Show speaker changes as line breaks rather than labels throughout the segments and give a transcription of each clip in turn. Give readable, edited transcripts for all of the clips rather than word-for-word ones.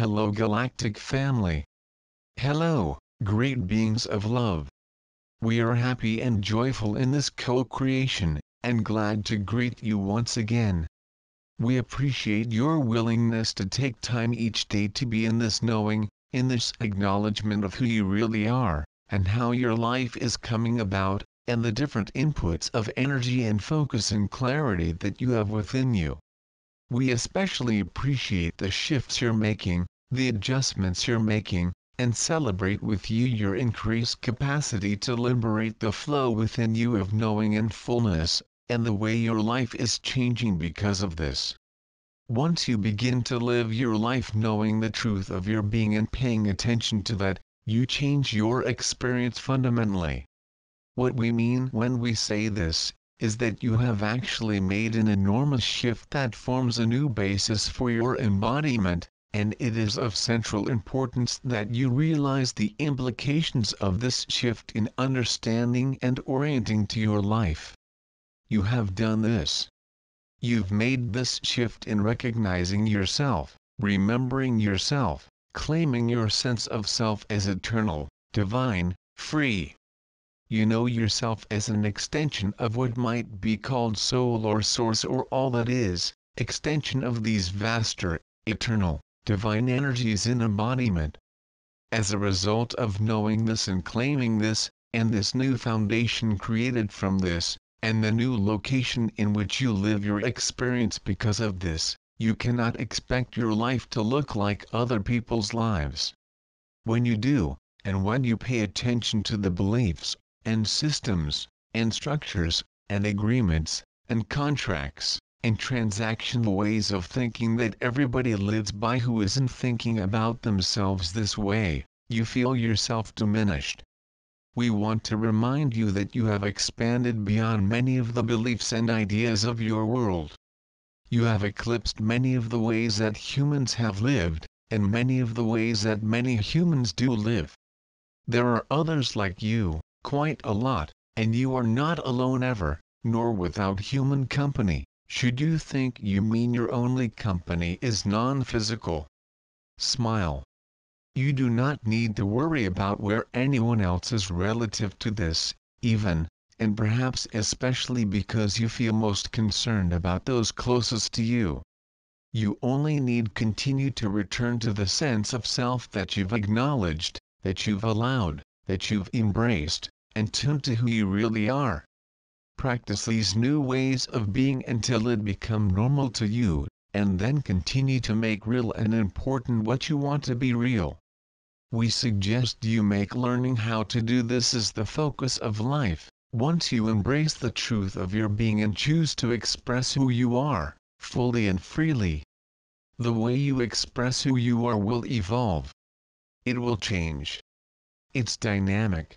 Hello Galactic family. Hello, great beings of love. We are happy and joyful in this co-creation, and glad to greet you once again. We appreciate your willingness to take time each day to be in this knowing, in this acknowledgement of who you really are, and how your life is coming about, and the different inputs of energy and focus and clarity that you have within you. We especially appreciate the shifts you're making, the adjustments you're making, and celebrate with you your increased capacity to liberate the flow within you of knowing and fullness, and the way your life is changing because of this. Once you begin to live your life knowing the truth of your being and paying attention to that, you change your experience fundamentally. What we mean when we say this is that you have actually made an enormous shift that forms a new basis for your embodiment, and it is of central importance that you realize the implications of this shift in understanding and orienting to your life. You have done this. You've made this shift in recognizing yourself, remembering yourself, claiming your sense of self as eternal, divine, free. You know yourself as an extension of what might be called soul or source or all that is, extension of these vaster, eternal, divine energies in embodiment. As a result of knowing this and claiming this, and this new foundation created from this, and the new location in which you live your experience because of this, you cannot expect your life to look like other people's lives. When you do, and when you pay attention to the beliefs, and systems, and structures, and agreements, and contracts, and transactional ways of thinking that everybody lives by who isn't thinking about themselves this way, you feel yourself diminished. We want to remind you that you have expanded beyond many of the beliefs and ideas of your world. You have eclipsed many of the ways that humans have lived, and many of the ways that many humans do live. There are others like you, quite a lot, and you are not alone ever, nor without human company, should you think you mean your only company is non-physical. Smile. You do not need to worry about where anyone else is relative to this, even, and perhaps especially because you feel most concerned about those closest to you. You only need continue to return to the sense of self that you've acknowledged, that you've allowed, that you've embraced, and tuned to who you really are. Practice these new ways of being until it become normal to you, and then continue to make real and important what you want to be real. We suggest you make learning how to do this as the focus of life, once you embrace the truth of your being and choose to express who you are, fully and freely. The way you express who you are will evolve. It will change. It's dynamic.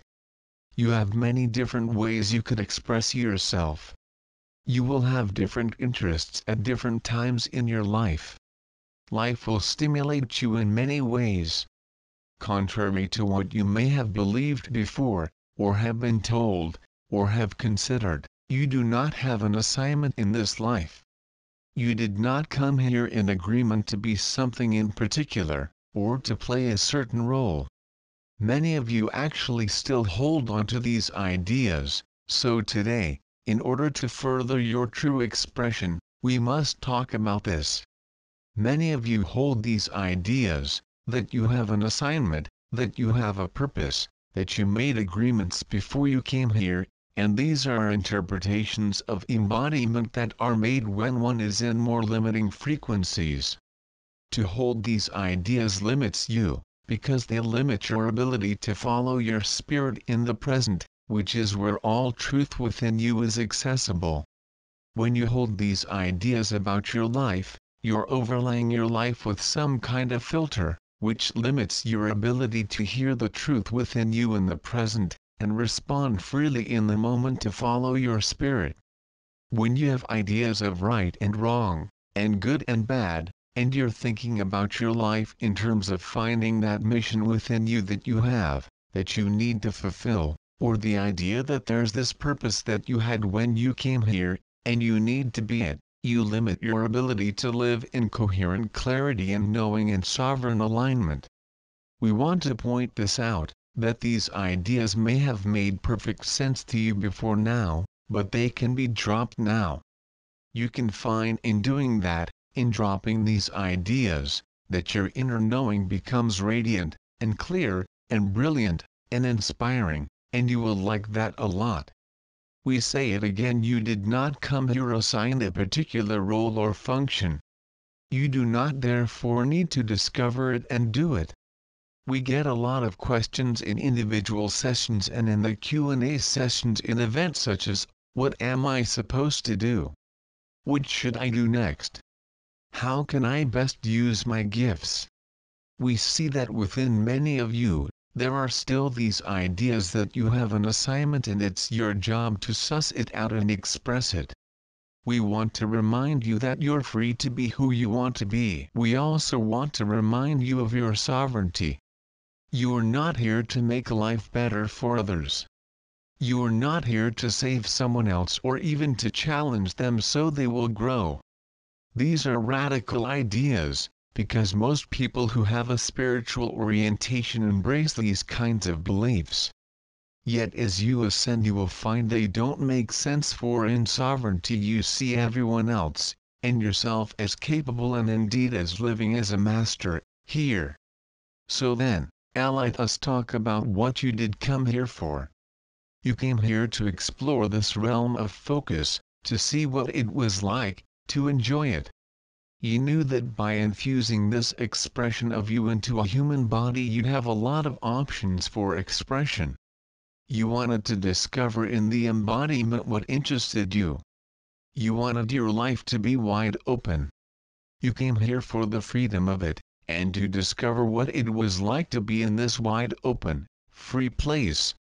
You have many different ways you could express yourself. You will have different interests at different times in your life. Life will stimulate you in many ways. Contrary to what you may have believed before, or have been told, or have considered, you do not have an assignment in this life. You did not come here in agreement to be something in particular, or to play a certain role. Many of you actually still hold on to these ideas, so today, in order to further your true expression, we must talk about this. Many of you hold these ideas, that you have an assignment, that you have a purpose, that you made agreements before you came here, and these are interpretations of embodiment that are made when one is in more limiting frequencies. To hold these ideas limits you, because they limit your ability to follow your spirit in the present, which is where all truth within you is accessible. When you hold these ideas about your life, you're overlaying your life with some kind of filter, which limits your ability to hear the truth within you in the present, and respond freely in the moment to follow your spirit. When you have ideas of right and wrong, and good and bad, and you're thinking about your life in terms of finding that mission within you that you have, that you need to fulfill, or the idea that there's this purpose that you had when you came here, and you need to be it, You limit your ability to live in coherent clarity and knowing and sovereign alignment. We want to point this out, that these ideas may have made perfect sense to you before now, but they can be dropped now. You can find in doing that, in dropping these ideas, that your inner knowing becomes radiant, and clear, and brilliant, and inspiring, and you will like that a lot. We say it again, you did not come here assigned a particular role or function. You do not therefore need to discover it and do it. We get a lot of questions in individual sessions and in the Q&A sessions in events such as, what am I supposed to do? What should I do next? How can I best use my gifts? We see that within many of you, there are still these ideas that you have an assignment and it's your job to suss it out and express it. We want to remind you that you're free to be who you want to be. We also want to remind you of your sovereignty. You are not here to make life better for others. You are not here to save someone else or even to challenge them so they will grow. These are radical ideas, because most people who have a spiritual orientation embrace these kinds of beliefs. Yet as you ascend you will find they don't make sense, for in sovereignty you see everyone else, and yourself as capable and indeed as living as a master, here. So then, let us talk about what you did come here for. You came here to explore this realm of focus, to see what it was like, to enjoy it. You knew that by infusing this expression of you into a human body you'd have a lot of options for expression. You wanted to discover in the embodiment what interested you. You wanted your life to be wide open. You came here for the freedom of it, and to discover what it was like to be in this wide open, free place.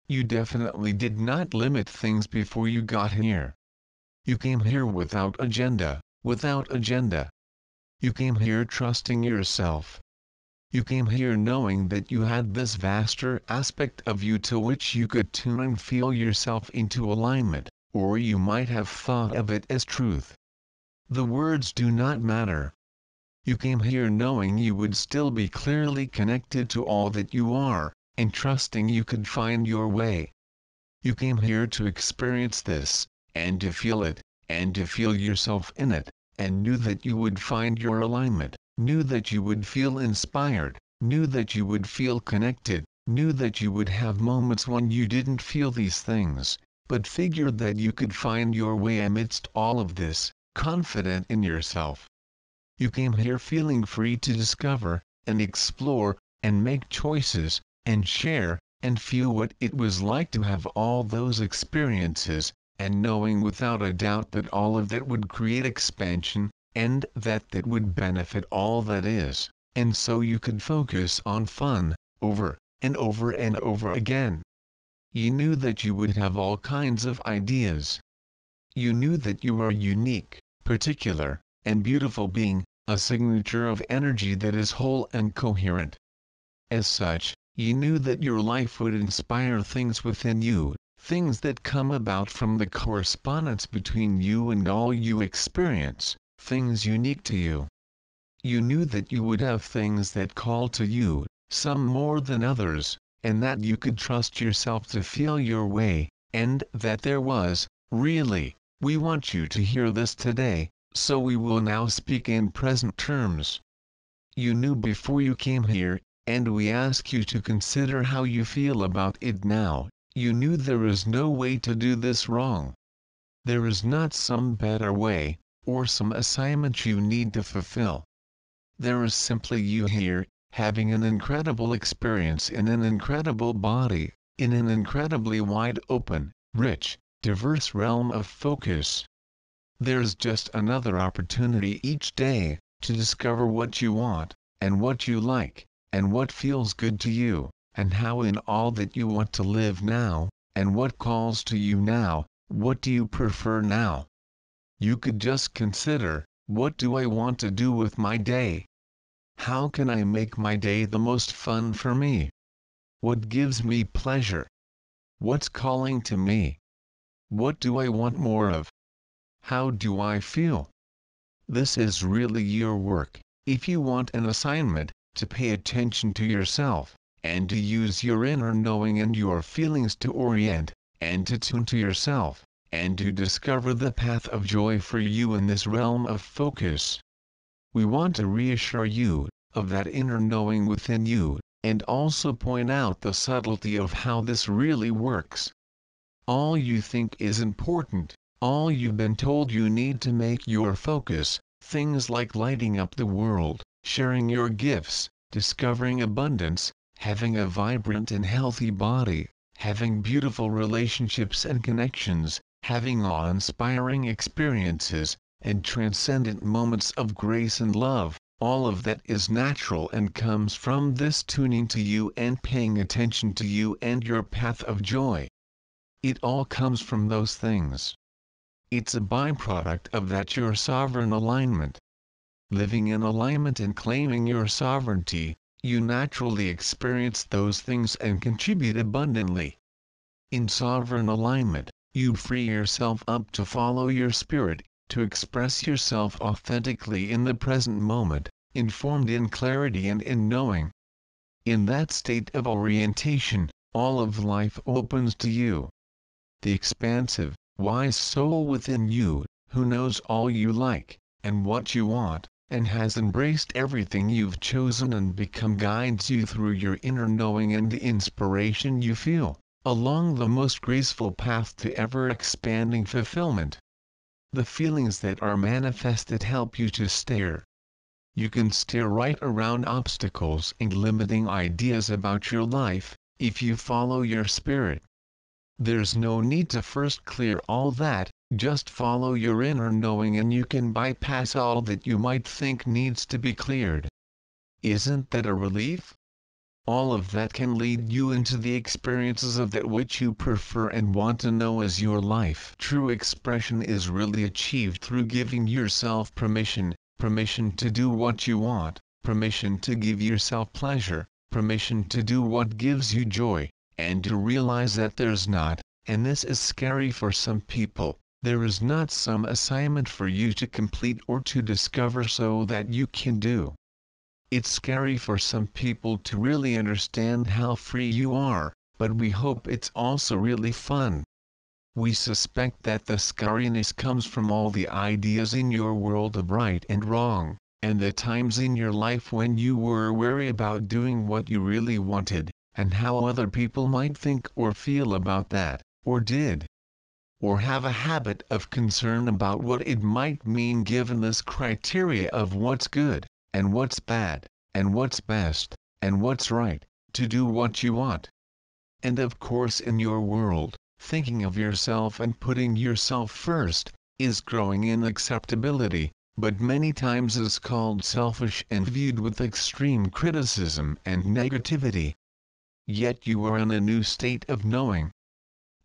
You definitely did not limit things before you got here. You came here without agenda. You came here trusting yourself. You came here knowing that you had this vaster aspect of you to which you could tune and feel yourself into alignment, or you might have thought of it as truth. The words do not matter. You came here knowing you would still be clearly connected to all that you are, and trusting you could find your way. You came here to experience this, and to feel it, and to feel yourself in it, and knew that you would find your alignment, knew that you would feel inspired, knew that you would feel connected, knew that you would have moments when you didn't feel these things, but figured that you could find your way amidst all of this, confident in yourself. You came here feeling free to discover, and explore, and make choices, and share, and feel what it was like to have all those experiences, and knowing without a doubt that all of that would create expansion, and that would benefit all that is, and so you could focus on fun, over, and over and over again. You knew that you would have all kinds of ideas. You knew that you are a unique, particular, and beautiful being, a signature of energy that is whole and coherent. As such, you knew that your life would inspire things within you, things that come about from the correspondence between you and all you experience, things unique to you. You knew that you would have things that call to you, some more than others, and that you could trust yourself to feel your way, and that there was, really, we want you to hear this today, so we will now speak in present terms. You knew before you came here, and we ask you to consider how you feel about it now. You knew there is no way to do this wrong. There is not some better way, or some assignment you need to fulfill. There is simply you here, having an incredible experience in an incredible body, in an incredibly wide open, rich, diverse realm of focus. There's just another opportunity each day, to discover what you want, and what you like, and what feels good to you, and how in all that you want to live now, and what calls to you now, what do you prefer now? You could just consider, what do I want to do with my day? How can I make my day the most fun for me? What gives me pleasure? What's calling to me? What do I want more of? How do I feel? This is really your work. If you want an assignment, to pay attention to yourself, and to use your inner knowing and your feelings to orient, and to tune to yourself, and to discover the path of joy for you in this realm of focus. We want to reassure you of that inner knowing within you, and also point out the subtlety of how this really works. All you think is important, all you've been told you need to make your focus, things like lighting up the world, sharing your gifts, discovering abundance, having a vibrant and healthy body, having beautiful relationships and connections, having awe-inspiring experiences, and transcendent moments of grace and love. All of that is natural and comes from this tuning to you and paying attention to you and your path of joy. It all comes from those things. It's a byproduct of that your sovereign alignment. Living in alignment and claiming your sovereignty, you naturally experience those things and contribute abundantly. In sovereign alignment, you free yourself up to follow your spirit, to express yourself authentically in the present moment, informed in clarity and in knowing. In that state of orientation, all of life opens to you. The expansive, wise soul within you, who knows all you like, and what you want, and has embraced everything you've chosen and become, guides you through your inner knowing and the inspiration you feel, along the most graceful path to ever-expanding fulfillment. The feelings that are manifested help you to steer. You can steer right around obstacles and limiting ideas about your life, if you follow your spirit. There's no need to first clear all that, just follow your inner knowing and you can bypass all that you might think needs to be cleared. Isn't that a relief? All of that can lead you into the experiences of that which you prefer and want to know as your life. True expression is really achieved through giving yourself permission, permission to do what you want, permission to give yourself pleasure, permission to do what gives you joy, and to realize that there's not, and this is scary for some people, there is not some assignment for you to complete or to discover so that you can do. It's scary for some people to really understand how free you are, but we hope it's also really fun. We suspect that the scariness comes from all the ideas in your world of right and wrong, and the times in your life when you were wary about doing what you really wanted, and how other people might think or feel about that, or did. Or have a habit of concern about what it might mean given this criteria of what's good, and what's bad, and what's best, and what's right, to do what you want. And of course in your world, thinking of yourself and putting yourself first, is growing in acceptability, but many times is called selfish and viewed with extreme criticism and negativity. Yet you are in a new state of knowing.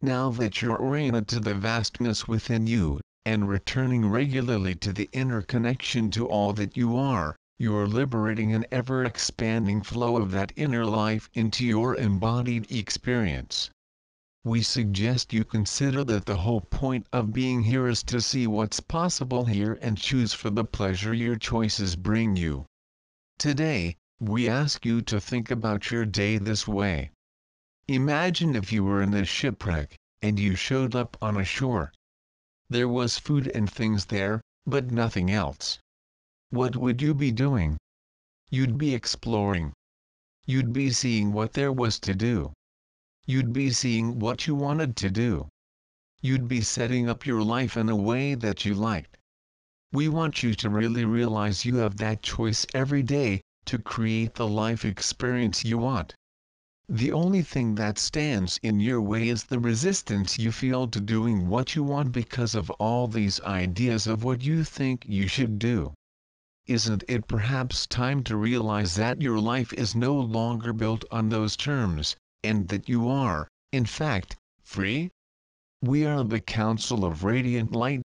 Now that you're oriented to the vastness within you, and returning regularly to the inner connection to all that you are, you're liberating an ever-expanding flow of that inner life into your embodied experience. We suggest you consider that the whole point of being here is to see what's possible here and choose for the pleasure your choices bring you. Today, we ask you to think about your day this way. Imagine if you were in a shipwreck, and you showed up on a shore. There was food and things there, but nothing else. What would you be doing? You'd be exploring. You'd be seeing what there was to do. You'd be seeing what you wanted to do. You'd be setting up your life in a way that you liked. We want you to really realize you have that choice every day, to create the life experience you want. The only thing that stands in your way is the resistance you feel to doing what you want because of all these ideas of what you think you should do. Isn't it perhaps time to realize that your life is no longer built on those terms, and that you are, in fact, free? We are the Council of Radiant Light